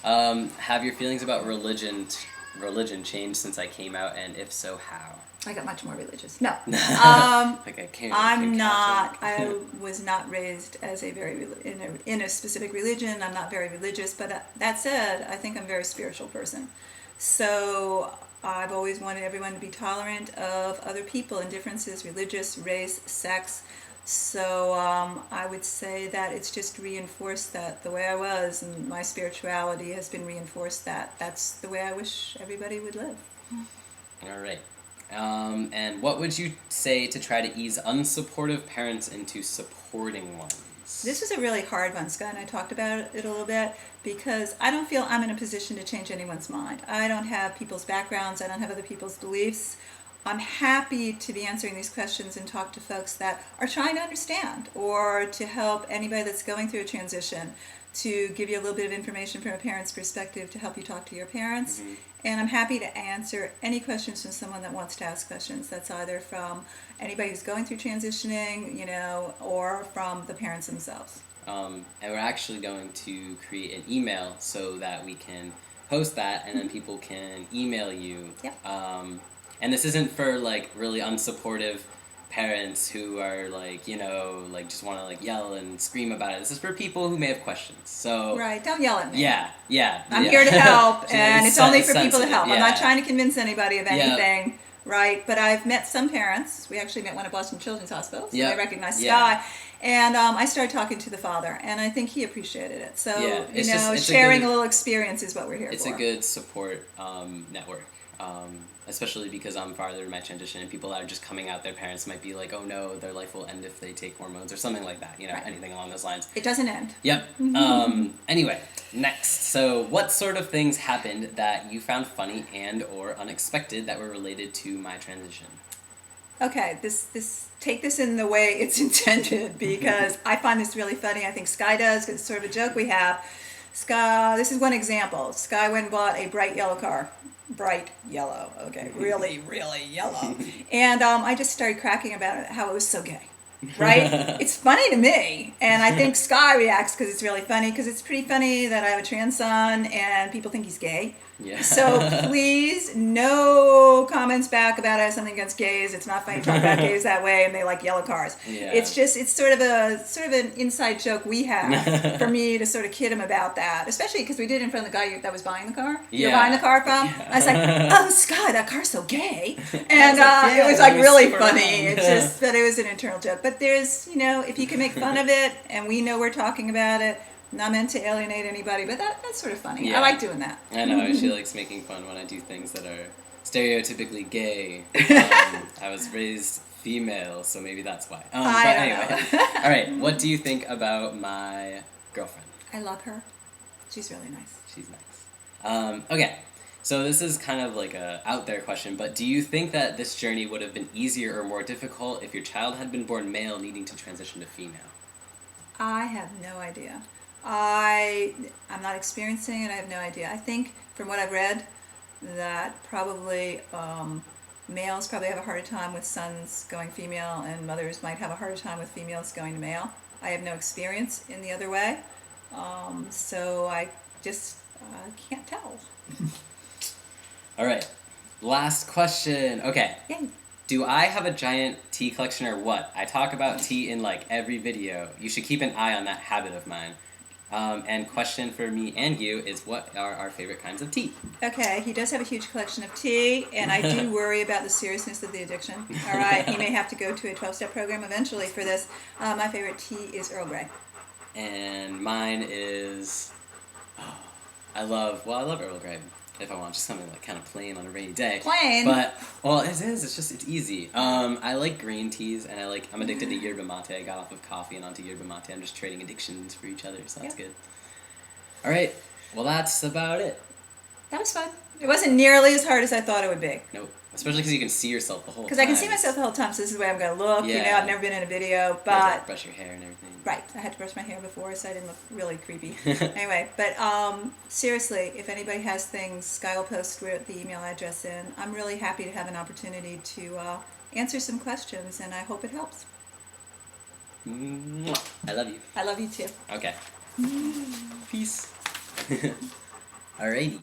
Have your feelings about religion changed since I came out, and if so, how? I got much more religious. No. Like I can't. I'm not. Catholic. I was not raised as a in a specific religion. I'm not very religious, but that said, I think I'm a very spiritual person. So I've always wanted everyone to be tolerant of other people and differences, religious, race, sex. So I would say that it's just reinforced that the way I was, and my spirituality has been reinforced that that's the way I wish everybody would live. All right. And what would you say to try to ease unsupportive parents into supporting ones? This is a really hard one, Scott, and I talked about it a little bit because I don't feel I'm in a position to change anyone's mind. I don't have people's backgrounds. I don't have other people's beliefs. I'm happy to be answering these questions and talk to folks that are trying to understand or to help anybody that's going through a transition, to give you a little bit of information from a parent's perspective to help you talk to your parents. Mm-hmm. And I'm happy to answer any questions from someone that wants to ask questions. That's either from anybody who's going through transitioning, or from the parents themselves. And we're actually going to create an email so that we can post that, and then people can email you. Yep. And this isn't for like really unsupportive parents who are like, just want to like yell and scream about it. This is for people who may have questions. So right, don't yell at me. Yeah. I'm here to help, and it's only for people to help. Yeah. I'm not trying to convince anybody of anything, right? But I've met some parents. We actually met one at Boston Children's Hospital, so I recognize Sky. And I started talking to the father, and I think he appreciated it. So, sharing a little experience is what we're here for. It's a good support network. Especially because I'm farther in my transition, and people that are just coming out, their parents might be like, oh no, their life will end if they take hormones or something like that, right. Anything along those lines. It doesn't end. Yep. Anyway, next. So what sort of things happened that you found funny and or unexpected that were related to my transition? Okay, take this in the way it's intended, because I find this really funny. I think Sky does, because it's sort of a joke we have. Sky, this is one example. Sky went and bought a bright yellow car. Bright yellow, okay, really, really yellow. And I just started cracking about it, how it was so gay, right? It's funny to me, and I think Sky reacts because it's really funny, because it's pretty funny that I have a trans son and people think he's gay. Yeah. So please, no comments back about I have something against gays. It's not funny to talk about gays that way, and they like yellow cars. Yeah. It's sort of an inside joke we have for me to sort of kid him about that, especially because we did it in front of the guy that was buying the car. Yeah. You're buying the car from. Yeah. I was like, oh Scott, that car's so gay, and it was like really funny. It's just that it was an internal joke. But there's, if you can make fun of it, and we know we're talking about it. Not meant to alienate anybody, but that's sort of funny. Yeah. I like doing that. I know, she likes making fun when I do things that are stereotypically gay. I was raised female, so maybe that's why. Anyway. All right, what do you think about my girlfriend? I love her. She's really nice. She's nice. Okay, so this is kind of like a out there question, but do you think that this journey would have been easier or more difficult if your child had been born male needing to transition to female? I have no idea. I'm not experiencing it. I have no idea. I think from what I've read that probably males probably have a harder time with sons going female, and mothers might have a harder time with females going to male. I have no experience in the other way, so I just can't tell. All right, last question. Okay. Yay. Do I have a giant tea collection or what? I talk about tea in like every video. You should keep an eye on that habit of mine. And question for me and you is, what are our favorite kinds of tea? Okay, he does have a huge collection of tea, and I do worry about the seriousness of the addiction. All right, he may have to go to a 12-step program eventually for this. My favorite tea is Earl Grey. And mine is, I love Earl Grey. If I want just something like kind of plain on a rainy day. Plain? But, well, it is. It's easy. I like green teas, and I'm addicted to yerba mate. I got off of coffee and onto yerba mate. I'm just trading addictions for each other, so that's good. All right. Well, that's about it. That was fun. It wasn't nearly as hard as I thought it would be. Nope. Especially because you can see yourself the whole time. Because I can see myself the whole time, so this is the way I'm going to look. Yeah. I've never been in a video, but... You have to brush your hair and everything. Right. I had to brush my hair before, so I didn't look really creepy. Anyway, but seriously, if anybody has things, Sky will post the email address in. I'm really happy to have an opportunity to answer some questions, and I hope it helps. I love you. I love you too. Okay. Peace. Alrighty.